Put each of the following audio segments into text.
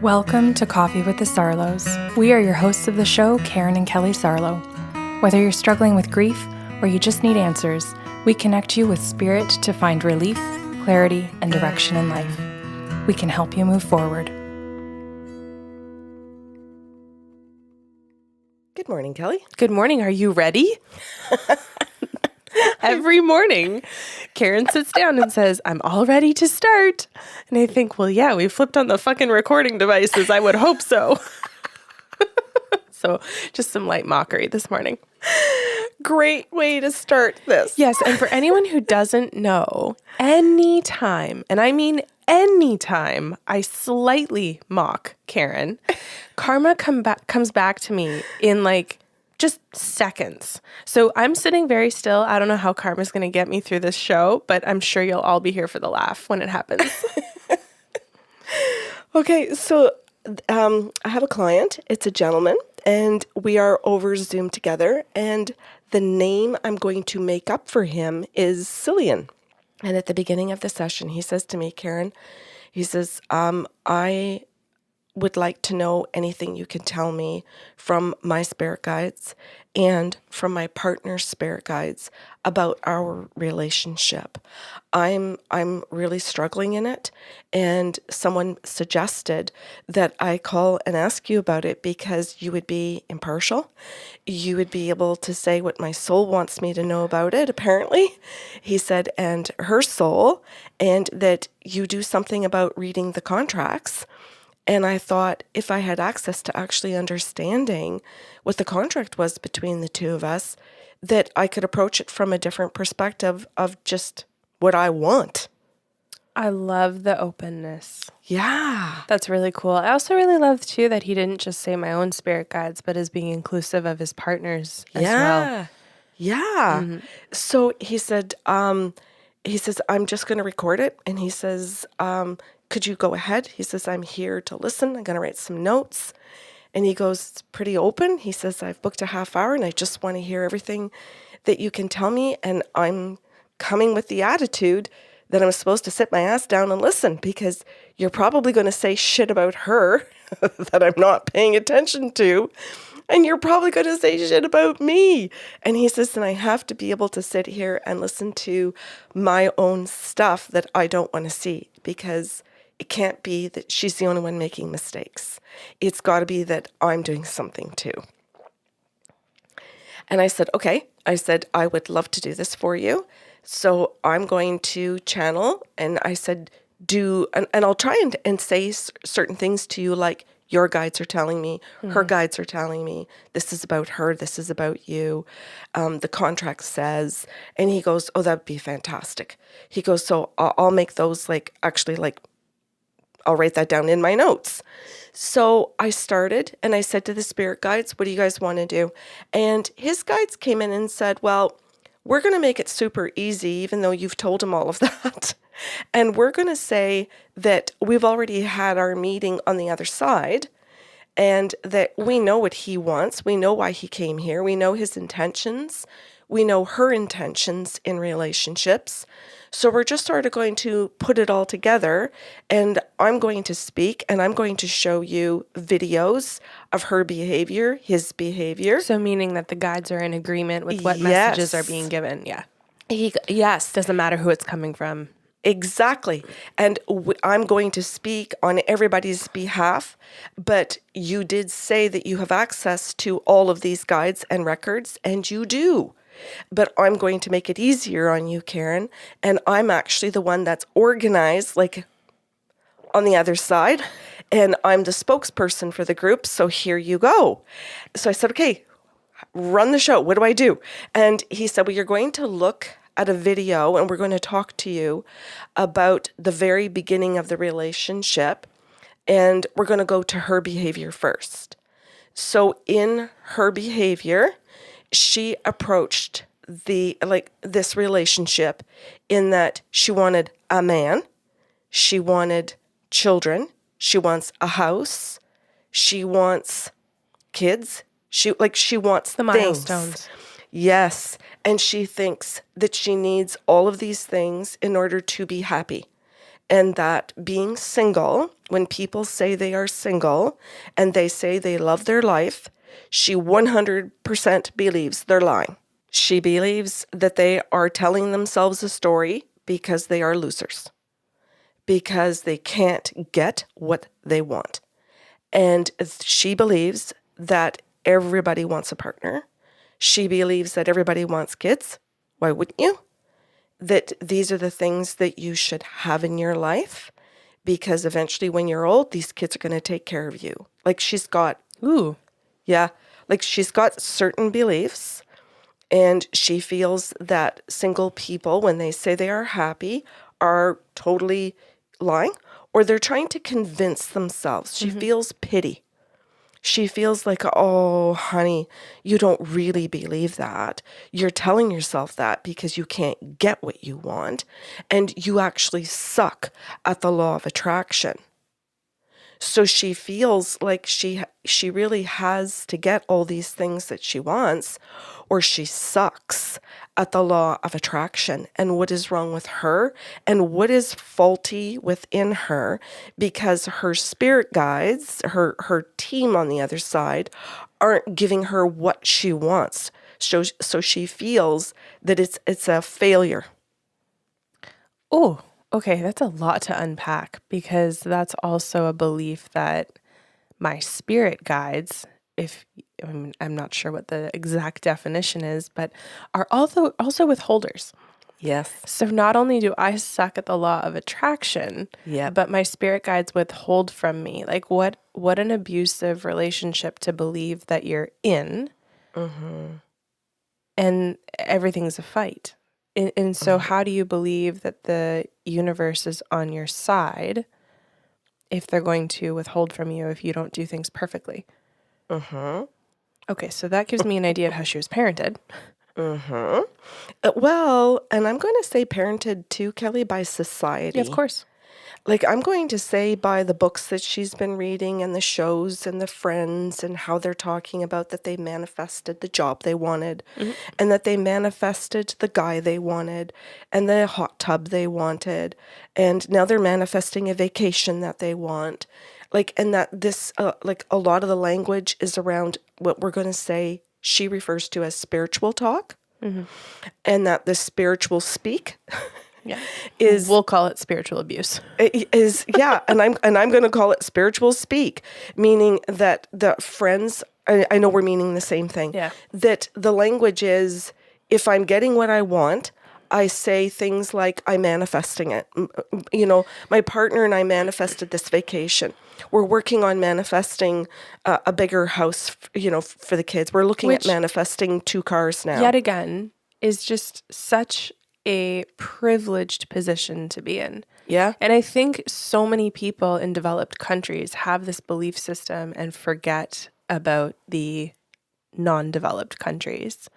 Welcome to Coffee with the Sarlos. We are your hosts of the show, Karen and Kelly Sarlo. Whether you're struggling with grief or you just need answers, we connect you with spirit to find relief, clarity, and direction in life. We can help you move forward. Good morning, Kelly. Good morning. Are you ready? Every morning, Karen sits down and says, I'm all ready to start. And I think, well, yeah, we flipped on the fucking recording devices. I would hope so. So just some light mockery this morning. Great way to start this. Yes. And for anyone who doesn't know, anytime, and I mean anytime I slightly mock Karen, karma comes back to me in like just seconds. So I'm sitting very still. I don't know how karma's going to get me through this show, but I'm sure you'll all be here for the laugh when it happens. Okay, so I have a client. It's a gentleman, and we are over Zoom together. And the name I'm going to make up for him is Cillian. And at the beginning of the session, he says to me, Karen, he says, I would like to know anything you can tell me from my spirit guides and from my partner's spirit guides about our relationship. I'm really struggling in it, and someone suggested that I call and ask you about it because you would be impartial. You would be able to say what my soul wants me to know about it, apparently. He said, and her soul, and that you do something about reading the contracts. And I thought if I had access to actually understanding what the contract was between the two of us, that I could approach it from a different perspective of just what I want. I love the openness. Yeah. That's really cool. I also really love, too, that he didn't just say my own spirit guides, but is being inclusive of his partners as well. Yeah. Mm-hmm. So he said, I'm just going to record it. And he says, could you go ahead? He says, I'm here to listen. I'm going to write some notes. And he goes, it's pretty open. He says, I've booked a half hour and I just want to hear everything that you can tell me. And I'm coming with the attitude that I'm supposed to sit my ass down and listen, because you're probably going to say shit about her that I'm not paying attention to. And you're probably going to say shit about me. And he says, and I have to be able to sit here and listen to my own stuff that I don't want to see, because it can't be that she's the only one making mistakes. It's got to be that I'm doing something too. And I said, okay. I said, I would love to do this for you. So I'm going to channel. And I said, and I'll try and say certain things to you, like your guides are telling me, her guides are telling me, this is about her, this is about you. The contract says, and he goes, oh, that'd be fantastic. He goes, so I'll make those I'll write that down in my notes. So I started and I said to the spirit guides, what do you guys want to do? And his guides came in and said, well, we're going to make it super easy, even though you've told him all of that. And we're going to say that we've already had our meeting on the other side, and that we know what he wants. We know why he came here. We know his intentions. We know her intentions in relationships. So we're just sort of going to put it all together, and I'm going to speak, and I'm going to show you videos of her behavior, his behavior. So meaning that the guides are in agreement with what messages are being given. Yeah. Yes. Doesn't matter who it's coming from. Exactly. And I'm going to speak on everybody's behalf, but you did say that you have access to all of these guides and records, and you do. But I'm going to make it easier on you, Karen, and I'm actually the one that's organized, like, on the other side, and I'm the spokesperson for the group, so here you go. So I said, okay, run the show. What do I do? And he said, well, you're going to look at a video, and we're going to talk to you about the very beginning of the relationship, and we're going to go to her behavior first. So in her behavior, she approached this relationship in that she wanted a man, she wanted children, she wants a house, she wants kids, she wants the milestones. Yes, and she thinks that she needs all of these things in order to be happy. And that being single, when people say they are single and they say they love their life, she 100% believes they're lying. She believes that they are telling themselves a story because they are losers, because they can't get what they want. And she believes that everybody wants a partner. She believes that everybody wants kids. Why wouldn't you? That these are the things that you should have in your life, because eventually when you're old, these kids are going to take care of you. Like she's got, like she's got certain beliefs, and she feels that single people, when they say they are happy, are totally lying, or they're trying to convince themselves. She feels pity. She feels like, oh, honey, you don't really believe that. You're telling yourself that because you can't get what you want, and you actually suck at the law of attraction. So she feels like she really has to get all these things that she wants, or she sucks at the law of attraction. And what is wrong with her, and what is faulty within her, because her spirit guides, her team on the other side, aren't giving her what she wants. So she feels that it's a failure. Oh, okay. That's a lot to unpack, because that's also a belief that my spirit guides, I'm not sure what the exact definition is, but are also withholders. Yes. So not only do I suck at the law of attraction, Yep. but my spirit guides withhold from me. Like what an abusive relationship to believe that you're in, and everything's a fight. And so how do you believe that the universe is on your side if they're going to withhold from you if you don't do things perfectly? Okay, so that gives me an idea of how she was parented. Well, and I'm going to say parented too, Kelly, by society. Yeah, of course. Like, I'm going to say by the books that she's been reading and the shows and the friends, and how they're talking about that they manifested the job they wanted, and that they manifested the guy they wanted, and the hot tub they wanted, and now they're manifesting a vacation that they want. Like, and that this, like, a lot of the language is around what we're going to say she refers to as spiritual talk, and that the spiritual speak Yeah. is, We'll call it spiritual abuse. is yeah, and I'm going to call it spiritual speak, meaning that the friends, I know we're meaning the same thing. Yeah. That the language is, if I'm getting what I want, I say things like, I'm manifesting it. You know, my partner and I manifested this vacation. We're working on manifesting a bigger house, you know, for the kids. We're looking at Which, manifesting 2 cars now. yet again, is just such a privileged position to be in. Yeah. And I think so many people in developed countries have this belief system and forget about the non-developed countries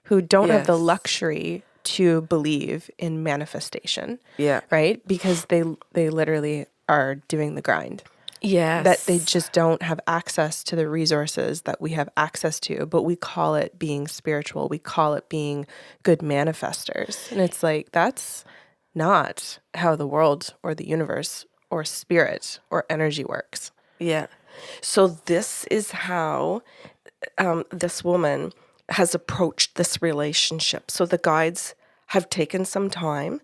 who don't have the Yes. luxury to believe in manifestation. Yeah. Right? Because they literally are doing the grind. Yes. That they just don't have access to the resources that we have access to, but we call it being spiritual. We call it being good manifestors. And it's like, that's not how the world or the universe or spirit or energy works. Yeah. So this is how this woman has approached this relationship. So the guides have taken some time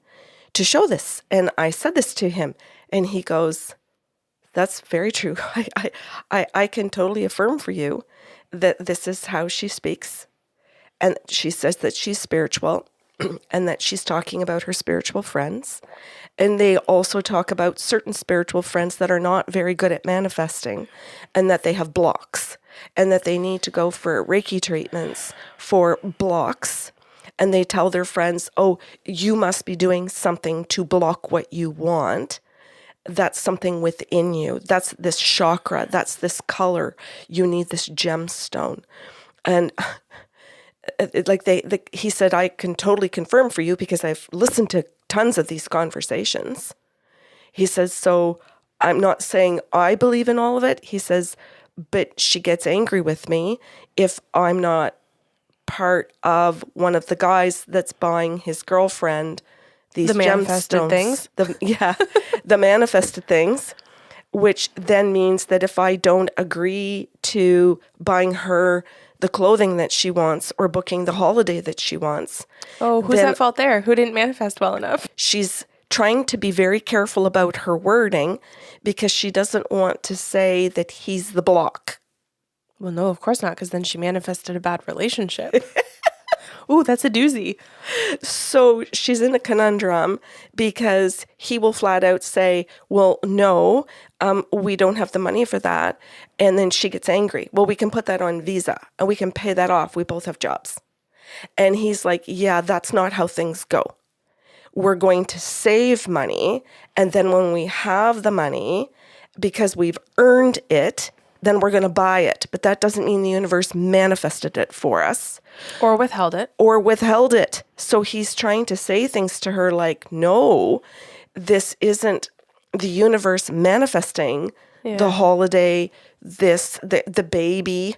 to show this. And I said this to him, and he goes, that's very true. I can totally affirm for you that this is how she speaks. And she says that she's spiritual and that she's talking about her spiritual friends. And they also talk about certain spiritual friends that are not very good at manifesting, and that they have blocks, and that they need to go for Reiki treatments for blocks. And they tell their friends, oh, you must be doing something to block what you want. That's something within you. That's this chakra. That's this color. You need this gemstone. And he said, I can totally confirm for you because I've listened to tons of these conversations. He says, so I'm not saying I believe in all of it. He says, but she gets angry with me if I'm not part of one of the guys that's buying his girlfriend these The manifested gemstones, things? the manifested things, which then means that if I don't agree to buying her the clothing that she wants or booking the holiday that she wants, Oh, who's then at fault there? Who didn't manifest well enough? she's trying to be very careful about her wording because she doesn't want to say that he's the block. Well, no, of course not, because then she manifested a bad relationship. Ooh, that's a doozy. So she's in a conundrum because he will flat out say, well, no, we don't have the money for that. And then she gets angry. Well, we can put that on Visa and we can pay that off. We both have jobs. And he's like, yeah, that's not how things go. We're going to save money. And then when we have the money, because we've earned it, then we're going to buy it. But that doesn't mean the universe manifested it for us. Or withheld it. Or withheld it. So he's trying to say things to her like, no, this isn't the universe manifesting the holiday, the baby,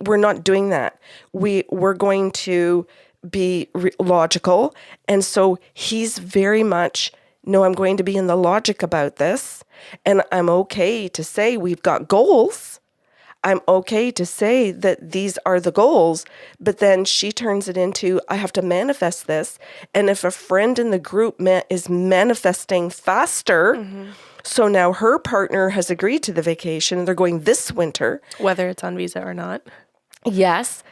we're not doing that. We're going to be logical. And so he's very much, no, I'm going to be in the logic about this. And I'm okay to say we've got goals. I'm okay to say that these are the goals, but then she turns it into, I have to manifest this. And if a friend in the group is manifesting faster, so now her partner has agreed to the vacation and they're going this winter. Whether it's on Visa or not. Yes.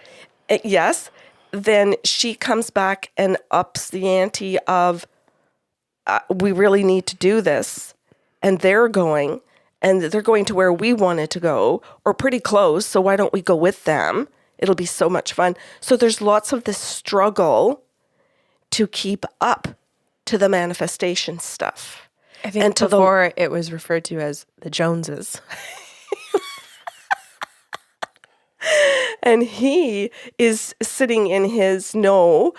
Then she comes back and ups the ante of, we really need to do this. And they're going to where we wanted to go or pretty close. So why don't we go with them? It'll be so much fun. So there's lots of this struggle to keep up to the manifestation stuff. I think before it was referred to as the Joneses. And he is sitting in his no.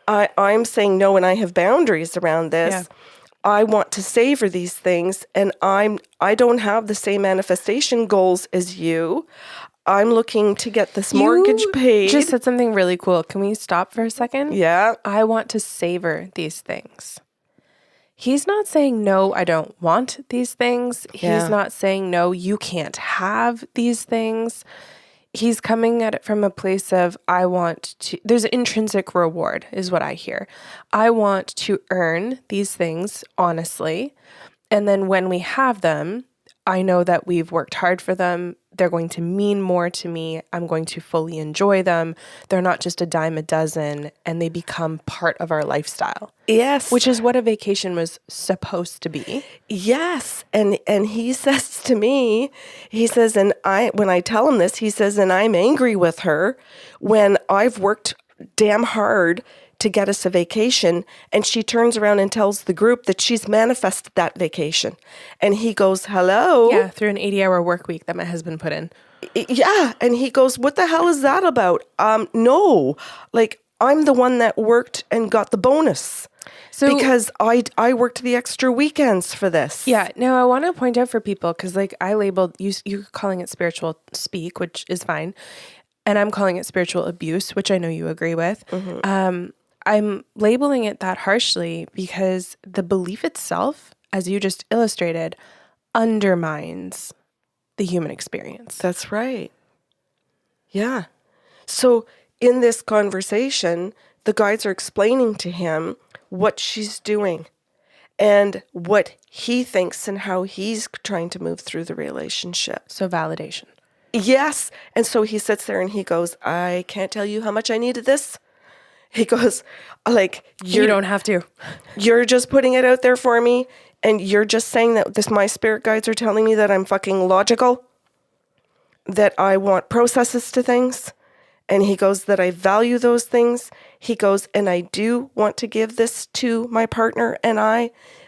I'm saying no, and I have boundaries around this. Yeah. I want to savor these things, and I don't have the same manifestation goals as you. I'm looking to get this mortgage paid. You just said something really cool. Can we stop for a second? Yeah. I want to savor these things. He's not saying, no, I don't want these things. Yeah. He's not saying, no, you can't have these things. He's coming at it from a place of, I want to, there's an intrinsic reward is what I hear. I want to earn these things honestly. And then when we have them, I know that we've worked hard for them. They're going to mean more to me. I'm going to fully enjoy them. They're not just a dime a dozen, and they become part of our lifestyle. Yes. Which is what a vacation was supposed to be. Yes. And he says to me, he says, when I tell him this, he says, and I'm angry with her when I've worked damn hard to get us a vacation, and she turns around and tells the group that she's manifested that vacation. And he goes, hello? Yeah, through an 80-hour work week that my husband put in. Yeah. And he goes, what the hell is that about? No, like I'm the one that worked and got the bonus. So, because I worked the extra weekends for this. Yeah. Now I want to point out for people, because like I labeled, you're calling it spiritual speak, which is fine. And I'm calling it spiritual abuse, which I know you agree with. Mm-hmm. I'm labeling it that harshly because the belief itself, as you just illustrated, undermines the human experience. That's right. Yeah. So in this conversation, the guides are explaining to him what she's doing and what he thinks and how he's trying to move through the relationship. So validation. Yes. And so he sits there and he goes, I can't tell you how much I needed this. He goes, like, you don't have to. You're just putting it out there for me. And you're just saying that my spirit guides are telling me that I'm fucking logical, that I want processes to things. And he goes, that I value those things. He goes, and I do want to give this to my partner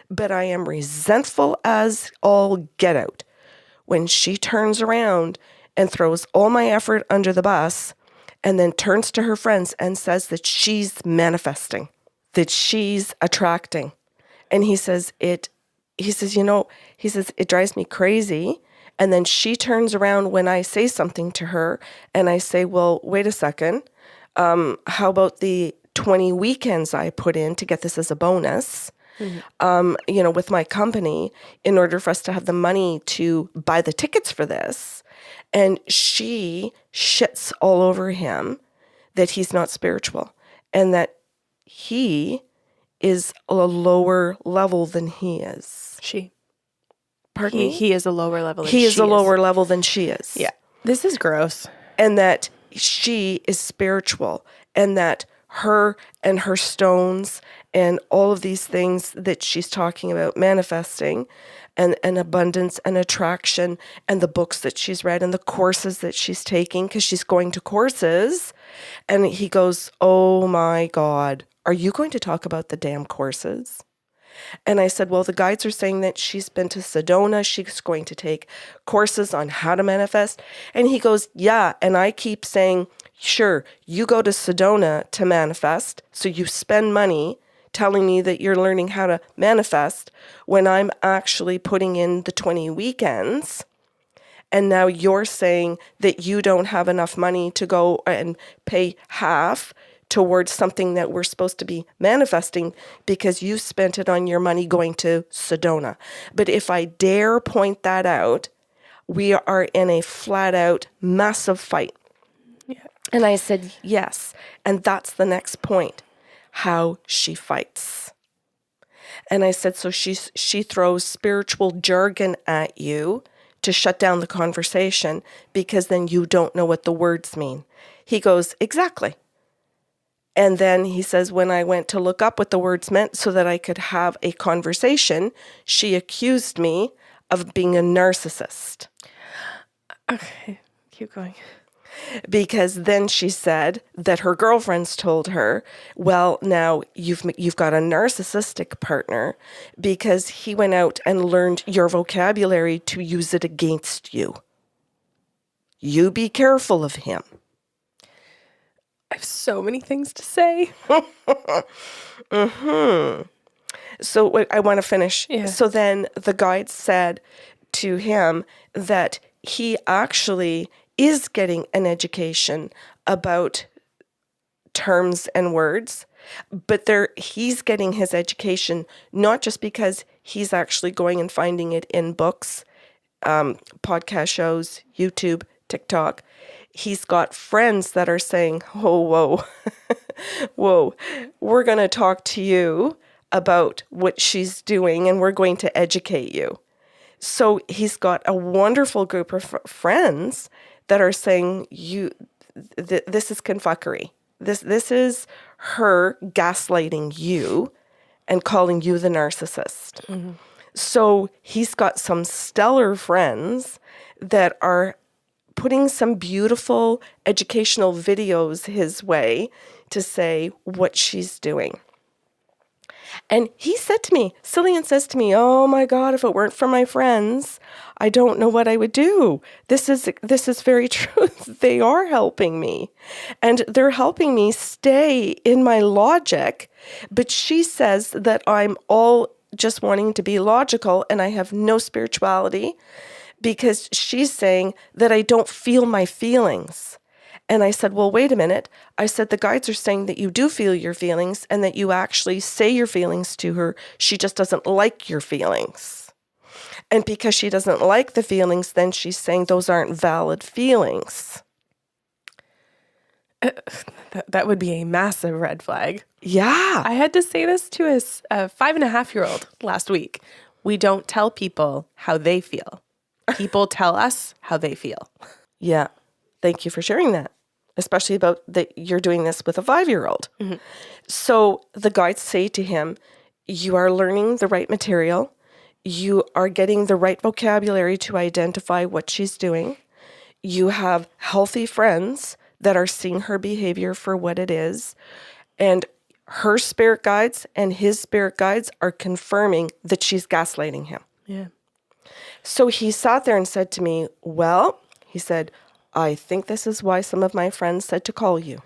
but I am resentful as all get out when she turns around and throws all my effort under the bus and then turns to her friends and says that she's manifesting, that she's attracting. And he says, it drives me crazy. And then she turns around when I say something to her and I say, well, wait a second. How about the 20 weekends I put in to get this as a bonus, with my company in order for us to have the money to buy the tickets for this. And she shits all over him that he's not spiritual and that he is a lower level than he is. Pardon me? He is a lower level than He she is a lower level than she is. Yeah. This is gross. And that she is spiritual and that her and her stones and all of these things that she's talking about manifesting and abundance and attraction and the books that she's read and the courses that she's taking because she's going to courses. And he goes, oh my God, are you going to talk about the damn courses? And I said, well, the guides are saying that she's been to Sedona. She's going to take courses on how to manifest. And he goes, yeah. And I keep saying, sure, you go to Sedona to manifest. So you spend money telling me that you're learning how to manifest when I'm actually putting in the 20 weekends. And now you're saying that you don't have enough money to go and pay half towards something that we're supposed to be manifesting because you spent it on your money going to Sedona. But if I dare point that out, we are in a flat out massive fight. Yeah. And I said, yes. And that's the next point, how she fights. And I said, so she throws spiritual jargon at you to shut down the conversation because then you don't know what the words mean. He goes, exactly. And then he says, when I went to look up what the words meant so that I could have a conversation, she accused me of being a narcissist. Okay, keep going. Because then she said that her girlfriends told her, well, now you've got a narcissistic partner because he went out and learned your vocabulary to use it against you. You be careful of him. I have so many things to say. So I want to finish. Yeah. So then the guide said to him that he actually is getting an education about terms and words, but he's getting his education not just because he's actually going and finding it in books, podcast shows, YouTube, TikTok. He's got friends that are saying, oh, whoa, whoa, we're going to talk to you about what she's doing and we're going to educate you. So he's got a wonderful group of friends that are saying, this is confuckery. This is her gaslighting you and calling you the narcissist. Mm-hmm. So he's got some stellar friends that are putting some beautiful educational videos his way to say what she's doing. And he said to me, Cillian says to me, oh my God, if it weren't for my friends, I don't know what I would do. This is very true. They are helping me. And they're helping me stay in my logic. But she says that I'm all just wanting to be logical and I have no spirituality because she's saying that I don't feel my feelings. And I said, well, wait a minute. I said, the guides are saying that you do feel your feelings and that you actually say your feelings to her. She just doesn't like your feelings. And because she doesn't like the feelings, then she's saying those aren't valid feelings. That would be a massive red flag. Yeah. I had to say this to a 5.5-year-old last week. We don't tell people how they feel. People tell us how they feel. Yeah. Thank you for sharing that, especially about that you're doing this with a 5-year-old. Mm-hmm. So the guides say to him, you are learning the right material. You are getting the right vocabulary to identify what she's doing. You have healthy friends that are seeing her behavior for what it is. And her spirit guides and his spirit guides are confirming that she's gaslighting him. Yeah. So he sat there and said to me, well, he said, I think this is why some of my friends said to call you.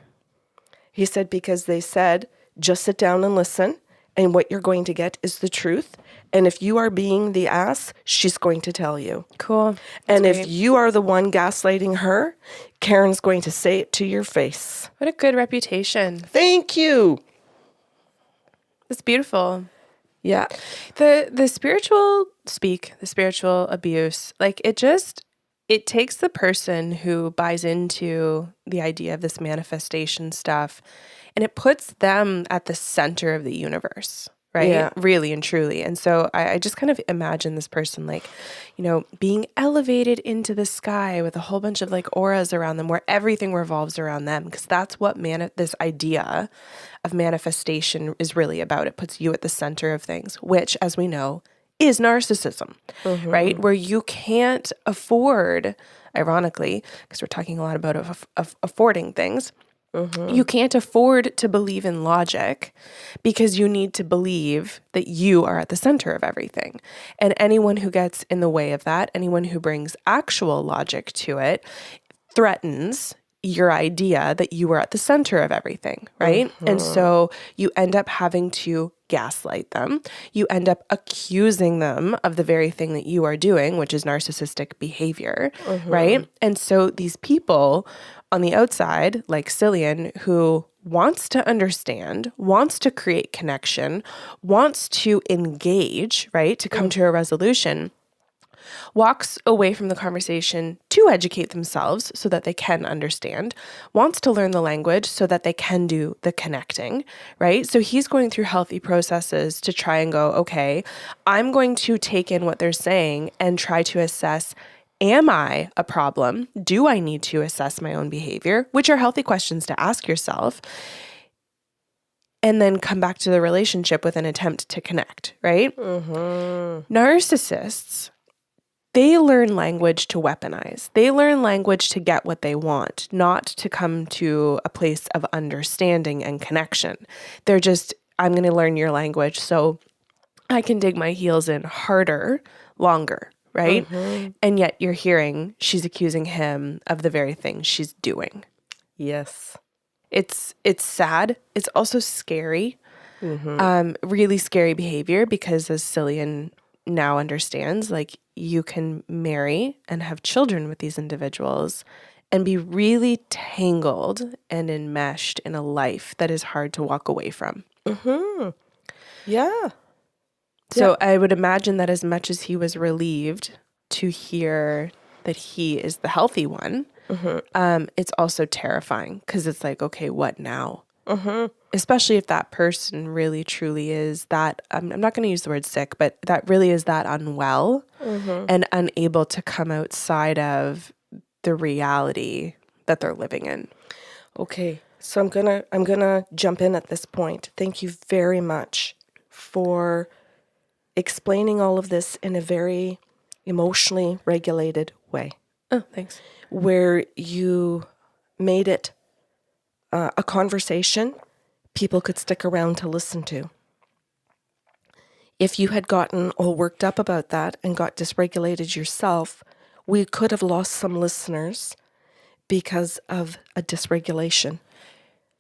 He said, because they said, just sit down and listen and what you're going to get is the truth. And if you are being the ass, she's going to tell you. Cool. And That's if great. you are the one gaslighting her, Karen's going to say it to your face. What a good reputation. Thank you. It's beautiful. Yeah. The spiritual the spiritual abuse, like it takes the person who buys into the idea of this manifestation stuff and it puts them at the center of the universe, right? Yeah. Really and truly. And so I just kind of imagine this person like, being elevated into the sky with a whole bunch of like auras around them where everything revolves around them, because that's what this idea of manifestation is really about. It puts you at the center of things, which, as we know, is narcissism, right? Where you can't afford, ironically, because we're talking a lot about affording things, you can't afford to believe in logic because you need to believe that you are at the center of everything. And anyone who gets in the way of that, anyone who brings actual logic to it, threatens your idea that you are at the center of everything, right? And so you end up having to gaslight them. You end up accusing them of the very thing that you are doing, which is narcissistic behavior, right? And so these people on the outside, like Cillian, who wants to understand, wants to create connection, wants to engage, right? To come to a resolution, walks away from the conversation to educate themselves so that they can understand, wants to learn the language so that they can do the connecting, right? So he's going through healthy processes to try and go, okay, I'm going to take in what they're saying and try to assess, am I a problem? Do I need to assess my own behavior? Which are healthy questions to ask yourself. And then come back to the relationship with an attempt to connect, right? Narcissists, they learn language to weaponize. They learn language to get what they want, not to come to a place of understanding and connection. They're just, I'm going to learn your language so I can dig my heels in harder, longer, right? And yet you're hearing she's accusing him of the very thing she's doing. Yes. It's sad. It's also scary. Really scary behavior, because as Cillian now understands, like, you can marry and have children with these individuals and be really tangled and enmeshed in a life that is hard to walk away from. Yeah. So I would imagine that as much as he was relieved to hear that he is the healthy one, it's also terrifying, because it's like, okay, what now? Especially if that person really truly is that, I'm not going to use the word sick, but that really is that unwell and unable to come outside of the reality that they're living in. Okay. So I'm gonna jump in at this point. Thank you very much for explaining all of this in a very emotionally regulated way, Oh, thanks. where you made it a conversation people could stick around to listen to. If you had gotten all worked up about that and got dysregulated yourself, we could have lost some listeners because of a dysregulation.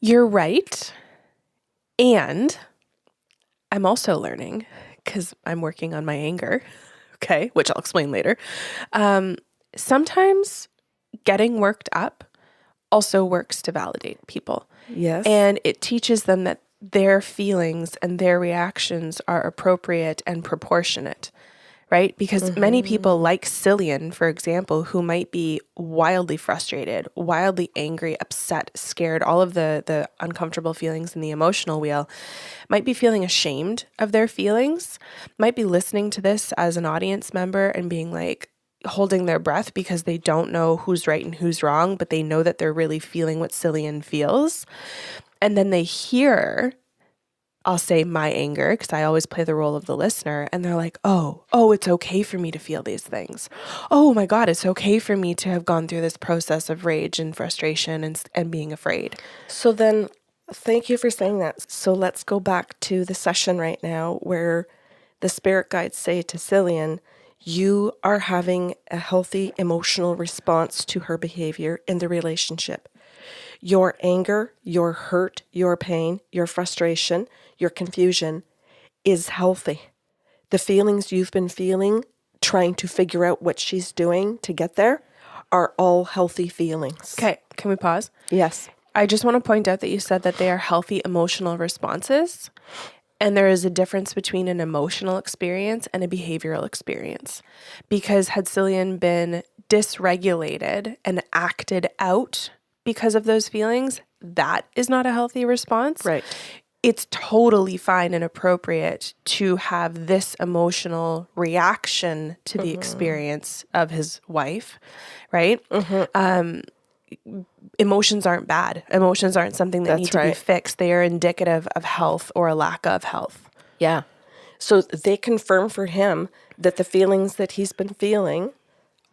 You're right. And I'm also learning, because I'm working on my anger, okay, which I'll explain later. Sometimes getting worked up also works to validate people. Yes. And it teaches them that their feelings and their reactions are appropriate and proportionate, right? Because many people, like Cillian, for example, who might be wildly frustrated, wildly angry, upset, scared, all of the uncomfortable feelings in the emotional wheel, might be feeling ashamed of their feelings, might be listening to this as an audience member and being like, holding their breath because they don't know who's right and who's wrong, but they know that they're really feeling what Cillian feels. And then they hear, I'll say, my anger, because I always play the role of the listener, and they're like, oh, it's okay for me to feel these things. Oh my God, it's okay for me to have gone through this process of rage and frustration and being afraid. So then, thank you for saying that. So let's go back to the session right now where the spirit guides say to Cillian, you are having a healthy emotional response to her behavior in the relationship. Your anger, your hurt, your pain, your frustration, your confusion is healthy. The feelings you've been feeling, trying to figure out what she's doing to get there, are all healthy feelings. Okay, can we pause? Yes. I just want to point out that you said that they are healthy emotional responses. And there is a difference between an emotional experience and a behavioral experience. Because had Cillian been dysregulated and acted out because of those feelings, that is not a healthy response. Right. It's totally fine and appropriate to have this emotional reaction to the experience of his wife, right? Emotions aren't bad. Emotions aren't something that That's need to be right. fixed. They are indicative of health or a lack of health. Yeah. So they confirm for him that the feelings that he's been feeling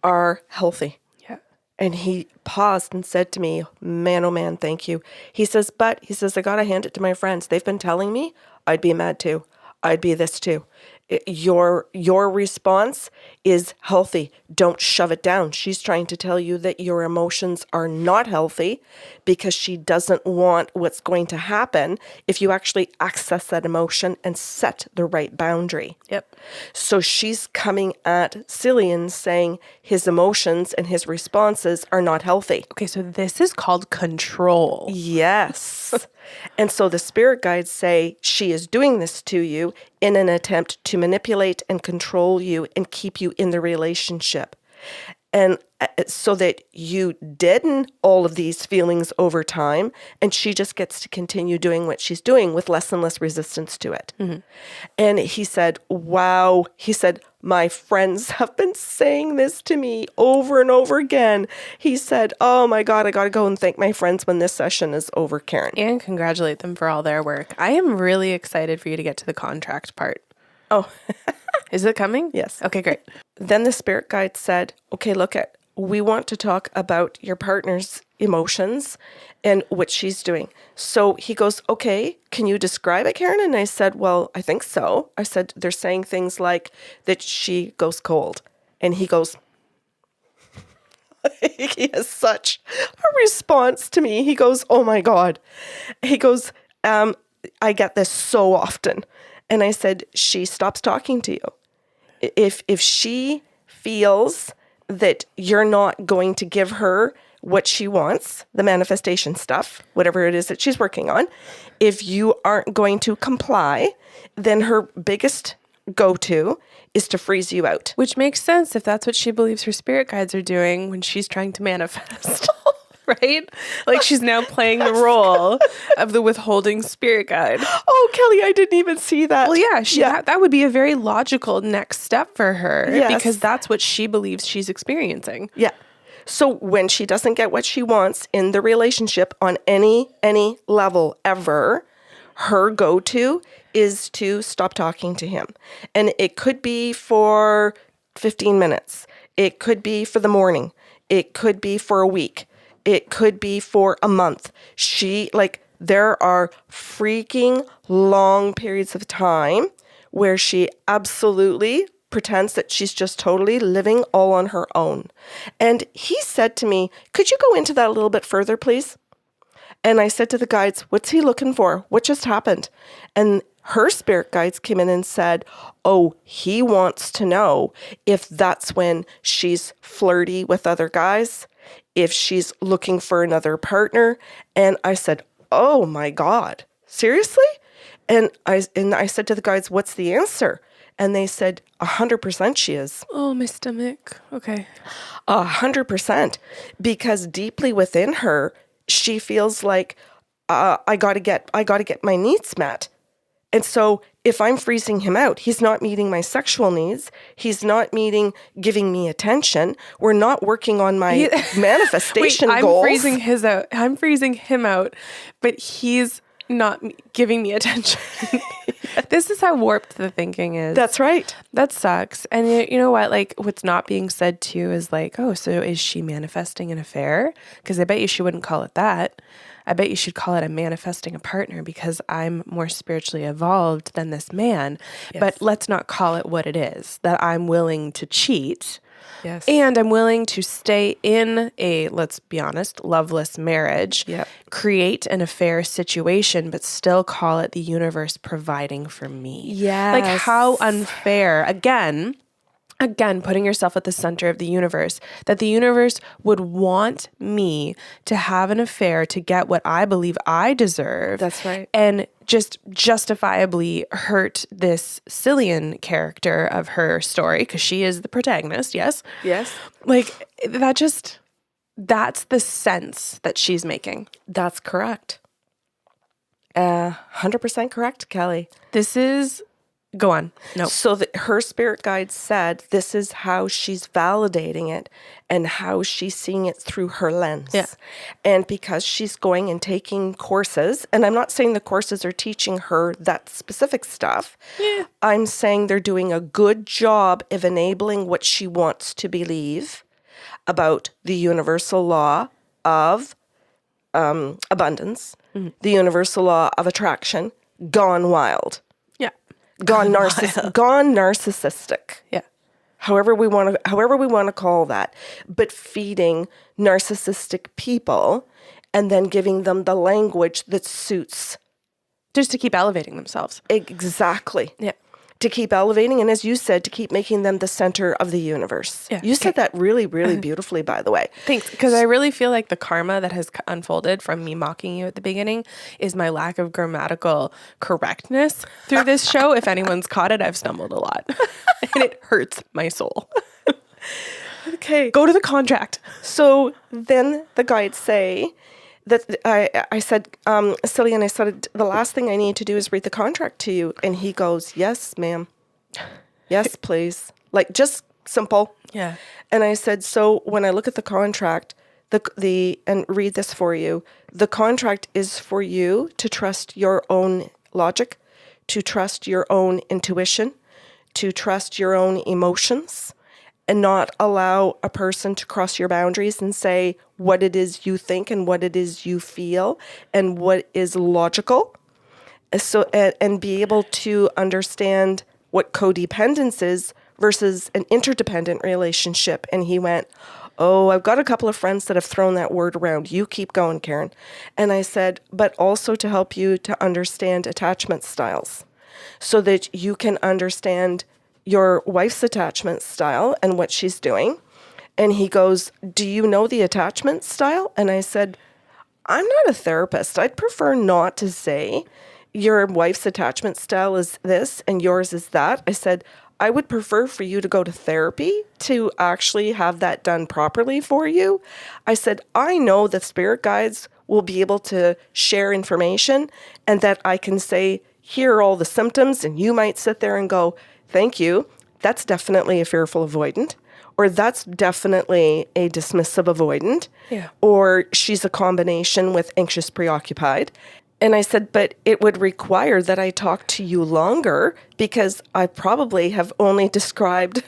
are healthy. Yeah. And he paused and said to me, man, oh man, thank you. He says, I got to hand it to my friends. They've been telling me I'd be mad too. I'd be this too. Your response is healthy. Don't shove it down. She's trying to tell you that your emotions are not healthy because she doesn't want what's going to happen if you actually access that emotion and set the right boundary. Yep. So she's coming at Cillian saying his emotions and his responses are not healthy. Okay, so this is called control. Yes. And so the spirit guides say she is doing this to you in an attempt to manipulate and control you and keep you in the relationship. And so that you deaden all of these feelings over time, and she just gets to continue doing what she's doing with less and less resistance to it. Mm-hmm. And he said, wow, he said, my friends have been saying this to me over and over again. He said, oh my God, I got to go and thank my friends when this session is over, Karen. And congratulate them for all their work. I am really excited for you to get to the contract part. Oh, Is it coming? Yes. Okay, great. Then the spirit guide said, okay, we want to talk about your partner's emotions and what she's doing. So he goes, okay, can you describe it, Karen? And I said, well, I think so. I said, they're saying things like that she goes cold. And he goes, he has such a response to me. He goes, oh my God. He goes, I get this so often. And I said, she stops talking to you. If she feels that you're not going to give her what she wants, the manifestation stuff, whatever it is that she's working on, if you aren't going to comply, then her biggest go-to is to freeze you out. Which makes sense if that's what she believes her spirit guides are doing when she's trying to manifest. Right? Like she's now playing the role of the withholding spirit guide. Oh, Kelly, I didn't even see that. Well, yeah, that would be a very logical next step for her because that's what she believes she's experiencing. Yeah. So when she doesn't get what she wants in the relationship on any level ever, her go-to is to stop talking to him. And it could be for 15 minutes. It could be for the morning. It could be for a week. It could be for a month. There are freaking long periods of time where she absolutely pretends that she's just totally living all on her own. And he said to me, could you go into that a little bit further, please? And I said to the guides, what's he looking for? What just happened? And her spirit guides came in and said, oh, he wants to know if that's when she's flirty with other guys, if she's looking for another partner. And I said, oh my God, seriously? And I said to the guides, what's the answer? And they said, 100% she is. Oh, my stomach. Okay. 100%. Because deeply within her, she feels like, I gotta get my needs met. And so if I'm freezing him out, he's not meeting my sexual needs. He's not giving me attention. We're not working on my manifestation goals. I'm freezing him out, but he's not giving me attention. This is how warped the thinking is. That's right. That sucks. And you know what? Like, what's not being said too is like, oh, so is she manifesting an affair? Because I bet you she wouldn't call it that. I bet you should call it a manifesting a partner because I'm more spiritually evolved than this man. Yes. But let's not call it what it is, that I'm willing to cheat Yes. And I'm willing to stay in a, let's be honest, loveless marriage, Yep. create an affair situation, but still call it the universe providing for me. Yes. Like, how unfair. Again, putting yourself at the center of the universe, that the universe would want me to have an affair to get what I believe I deserve. That's right. And just justifiably hurt this Cillian character of her story, because she is the protagonist, yes? Yes. Like, that's the sense that she's making. That's correct. 100% correct, Kelly. Go on. No. So her spirit guide said this is how she's validating it and how she's seeing it through her lens. Yeah. And because she's going and taking courses, and I'm not saying the courses are teaching her that specific stuff. Yeah. I'm saying they're doing a good job of enabling what she wants to believe about the universal law of abundance, the universal law of attraction, gone wild. Gone narcissistic. Yeah. However we want to call that, but feeding narcissistic people and then giving them the language that suits. Just to keep elevating themselves. Exactly. Yeah. To keep elevating, and as you said, to keep making them the center of the universe. Yeah. You said that really, really beautifully, by the way. Thanks. Because I really feel like the karma that has unfolded from me mocking you at the beginning is my lack of grammatical correctness through this show. If anyone's caught it, I've stumbled a lot. And it hurts my soul. Okay. Go to the contract. So then the guides say that I said, Cillian, I said, the last thing I need to do is read the contract to you. And he goes, yes, ma'am. Yes, please. Like, just simple. Yeah. And I said, so when I look at the contract, and read this for you, the contract is for you to trust your own logic, to trust your own intuition, to trust your own emotions, and not allow a person to cross your boundaries and say what it is you think and what it is you feel and what is logical. So, and be able to understand what codependence is versus an interdependent relationship. And he went, oh, I've got a couple of friends that have thrown that word around. You keep going, Karen. And I said, but also to help you to understand attachment styles so that you can understand your wife's attachment style and what she's doing. And he goes, do you know the attachment style? And I said, I'm not a therapist. I'd prefer not to say your wife's attachment style is this and yours is that. I said, I would prefer for you to go to therapy to actually have that done properly for you. I said, I know that spirit guides will be able to share information and that I can say, here are all the symptoms. And you might sit there and go, thank you. That's definitely a fearful avoidant, or that's definitely a dismissive avoidant, or she's a combination with anxious preoccupied. And I said, but it would require that I talk to you longer because I probably have only described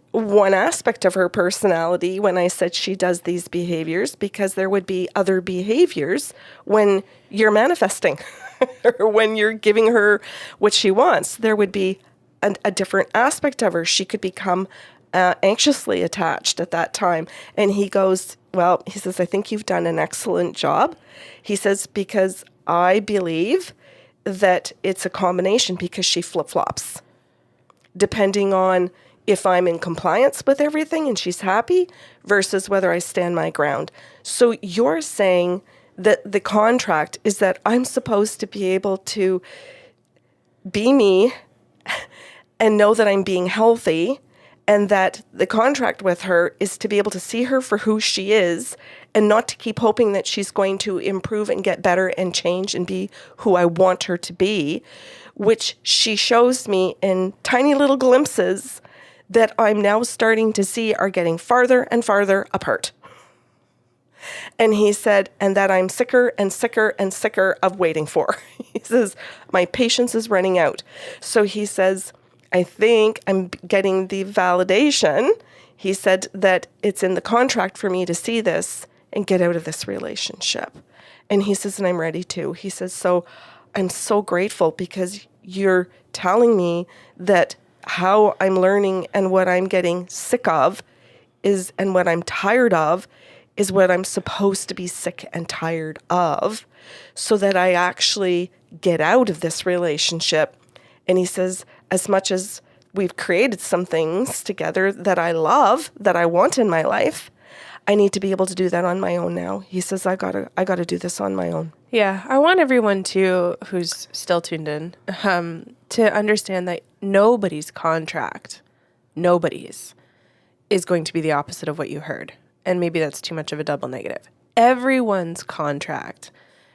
one aspect of her personality when I said she does these behaviors, because there would be other behaviors when you're manifesting or when you're giving her what she wants. There would be a different aspect of her. She could become anxiously attached at that time. And he goes, well, he says, I think you've done an excellent job. He says, because I believe that it's a combination, because she flip-flops depending on if I'm in compliance with everything and she's happy versus whether I stand my ground. So you're saying that the contract is that I'm supposed to be able to be me and know that I'm being healthy, and that the contract with her is to be able to see her for who she is and not to keep hoping that she's going to improve and get better and change and be who I want her to be, which she shows me in tiny little glimpses that I'm now starting to see are getting farther and farther apart. And he said, and that I'm sicker and sicker and sicker of waiting for. He says, my patience is running out. So he says, I think I'm getting the validation. He said that it's in the contract for me to see this and get out of this relationship. And he says, and I'm ready to. He says, so I'm so grateful because you're telling me that how I'm learning and what I'm getting sick of and what I'm tired of is what I'm supposed to be sick and tired of, so that I actually get out of this relationship. And he says, as much as we've created some things together that I love, that I want in my life, I need to be able to do that on my own now. He says, I gotta do this on my own. Yeah, I want everyone to, who's still tuned in, to understand that nobody's contract, nobody's, is going to be the opposite of what you heard. And maybe that's too much of a double negative. Everyone's contract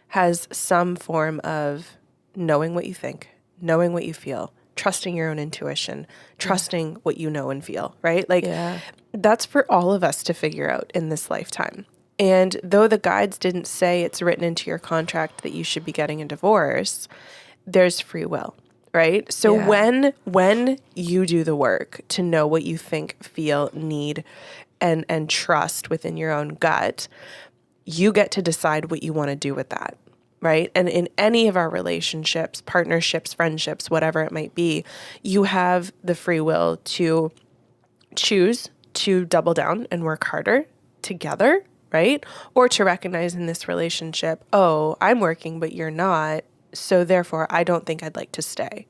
has some form of knowing what you think, knowing what you feel, trusting your own intuition, trusting what you know and feel, right? Like that's for all of us to figure out in this lifetime. And though the guides didn't say it's written into your contract that you should be getting a divorce, there's free will, right? So when you do the work to know what you think, feel, need, and trust within your own gut, you get to decide what you want to do with that, right? And in any of our relationships, partnerships, friendships, whatever it might be, you have the free will to choose to double down and work harder together, right? Or to recognize in this relationship, oh, I'm working, but you're not. So therefore, I don't think I'd like to stay.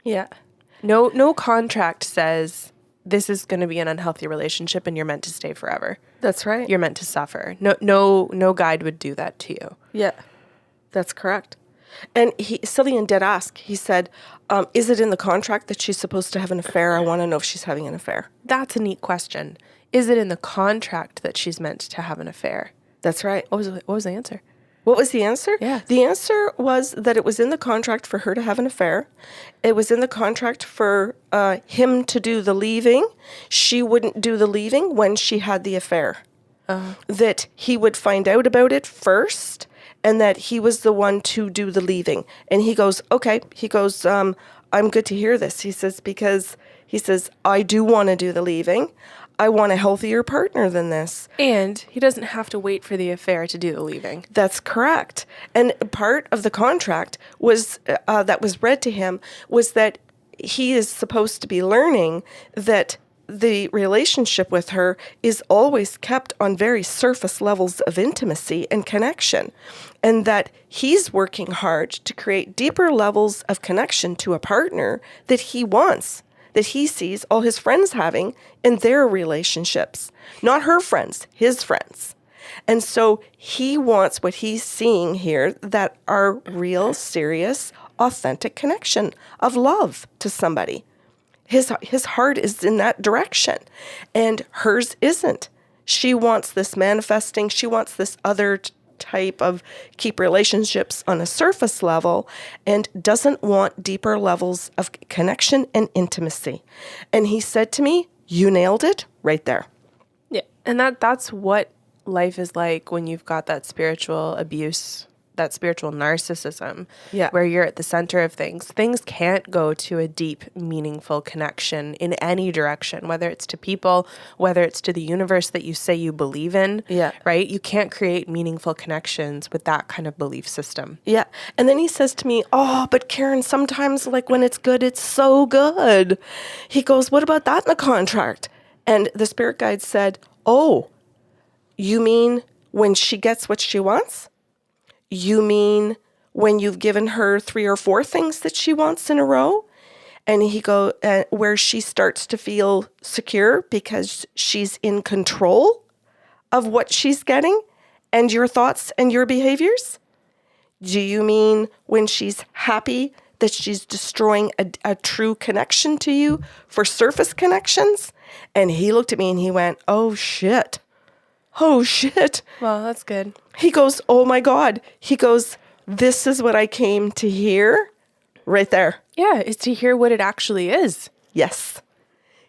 Yeah. No contract says this is going to be an unhealthy relationship and you're meant to stay forever. That's right. You're meant to suffer. No guide would do that to you. Yeah, that's correct. And Cillian did ask, he said, is it in the contract that she's supposed to have an affair? I want to know if she's having an affair. That's a neat question. Is it in the contract that she's meant to have an affair? That's right. What was the answer? What was the answer? Yeah. The answer was that it was in the contract for her to have an affair. It was in the contract for him to do the leaving. She wouldn't do the leaving when she had the affair. That he would find out about it first, and that he was the one to do the leaving. And he goes, okay. He goes, I'm good to hear this. He says, because he says, I do want to do the leaving. I want a healthier partner than this. And he doesn't have to wait for the affair to do the leaving. That's correct. And part of the contract was that was read to him was that he is supposed to be learning that the relationship with her is always kept on very surface levels of intimacy and connection, and that he's working hard to create deeper levels of connection to a partner that he wants, that he sees all his friends having in their relationships, not her friends, his friends. And so he wants what he's seeing here, that are real, serious, authentic connection of love to somebody. His heart is in that direction, and hers isn't. She wants this manifesting. She wants this other type of keep relationships on a surface level, and doesn't want deeper levels of connection and intimacy. And he said to me, you nailed it right there. Yeah. And that's what life is like when you've got that spiritual abuse, that spiritual narcissism, where you're at the center of things. Things can't go to a deep, meaningful connection in any direction, whether it's to people, whether it's to the universe that you say you believe in, right? You can't create meaningful connections with that kind of belief system. Yeah. And then he says to me, oh, but Karen, sometimes like when it's good, it's so good. He goes, what about that in the contract? And the spirit guide said, oh, you mean when she gets what she wants? You mean when you've given her 3 or 4 things that she wants in a row? And he goes, where she starts to feel secure because she's in control of what she's getting and your thoughts and your behaviors? Do you mean when she's happy that she's destroying a true connection to you for surface connections? And he looked at me and he went, oh shit. Oh shit. Well, that's good. He goes, oh my God. He goes, this is what I came to hear right there. Yeah, it's to hear what it actually is. Yes.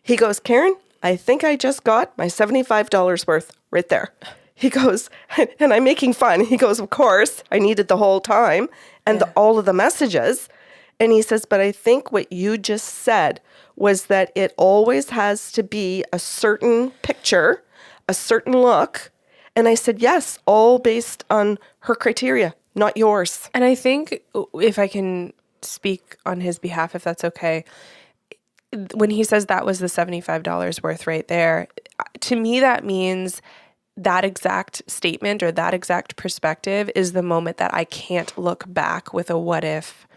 He goes, Karen, I think I just got my $75 worth right there. He goes, and I'm making fun. He goes, of course, I needed the whole time and all of the messages. And he says, but I think what you just said was that it always has to be a certain picture, a certain look. And I said, yes, all based on her criteria, not yours. And I think if I can speak on his behalf, if that's okay, when he says that was the $75 worth right there, to me, that means that exact statement or that exact perspective is the moment that I can't look back with a what if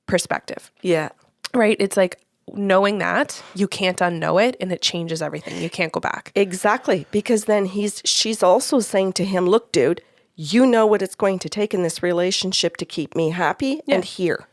perspective. Yeah. Right? It's like knowing that you can't unknow it and it changes everything. You can't go back. Exactly. Because then she's also saying to him, look, dude, you know what it's going to take in this relationship to keep me happy and here.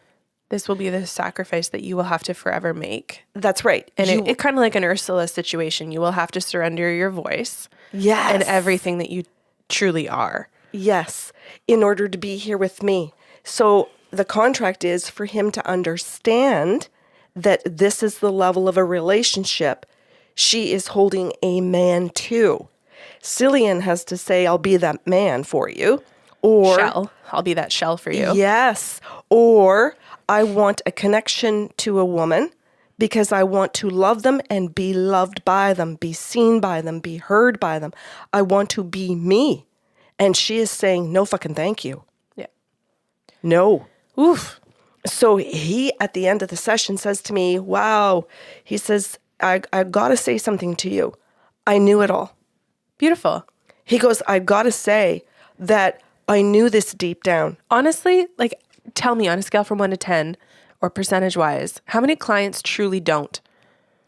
This will be the sacrifice that you will have to forever make. That's right. And it kind of like an Ursula situation. You will have to surrender your voice. Yes. And everything that you truly are. Yes. In order to be here with me. So the contract is for him to understand that this is the level of a relationship she is holding a man to. Cillian has to say, I'll be that man for you. Or shell. I'll be that shell for you. Yes. Or I want a connection to a woman because I want to love them and be loved by them, be seen by them, be heard by them. I want to be me. And she is saying, no fucking thank you. Yeah. No. Oof. So he, at the end of the session, says to me, wow, he says, I got to say something to you. I knew it all. Beautiful. He goes, I got to say that I knew this deep down. Honestly, like, tell me on a scale from 1 to 10 or percentage wise, how many clients truly don't?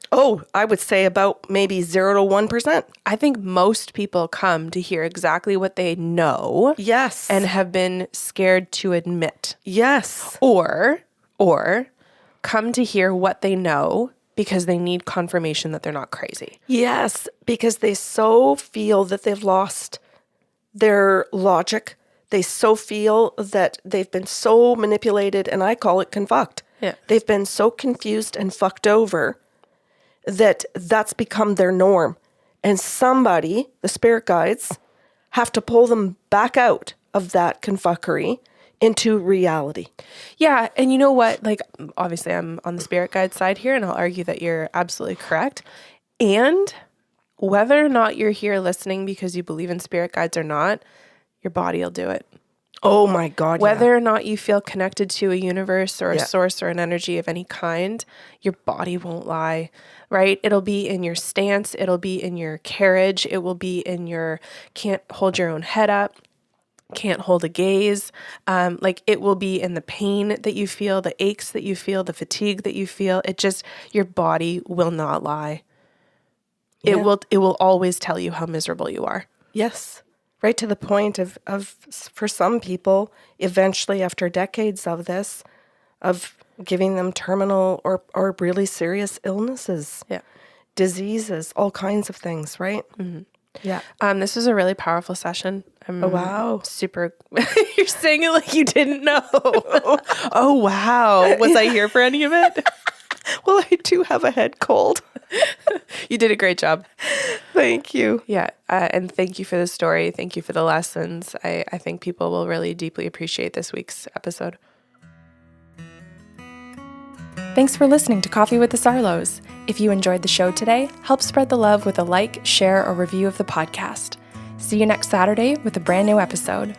Oh, I would say about maybe 0 to 1%. I think most people come to hear exactly what they know. Yes. And have been scared to admit. Yes. Or come to hear what they know because they need confirmation that they're not crazy. Yes, because they so feel that they've lost their logic. They so feel that they've been so manipulated, and I call it confucked. Yeah. They've been so confused and fucked over that that's become their norm. And somebody, the spirit guides, have to pull them back out of that confuckery into reality. Yeah. And you know what? Like, obviously, I'm on the spirit guide side here, and I'll argue that you're absolutely correct. And whether or not you're here listening because you believe in spirit guides or not, your body will do it. Oh my God. Whether or not you feel connected to a universe or a Yeah. source or an energy of any kind, your body won't lie, right? It'll be in your stance. It'll be in your carriage. It will be in your can't hold your own head up, can't hold a gaze. Like it will be in the pain that you feel, the aches that you feel, the fatigue that you feel. It just, your body will not lie. Yeah. It will always tell you how miserable you are. Yes. Right to the point of for some people, eventually after decades of this, of giving them terminal or really serious illnesses, Yeah. diseases, all kinds of things, right? Mm-hmm. Yeah. This was a really powerful session. Oh, wow. Super. You're saying it like you didn't know. Oh, wow. Was I here for any of it? Well, I do have a head cold. You did a great job. Thank you. Yeah. And thank you for the story. Thank you for the lessons. I think people will really deeply appreciate this week's episode. Thanks for listening to Coffee with the Sarlos. If you enjoyed the show today, help spread the love with a like, share, or review of the podcast. See you next Saturday with a brand new episode.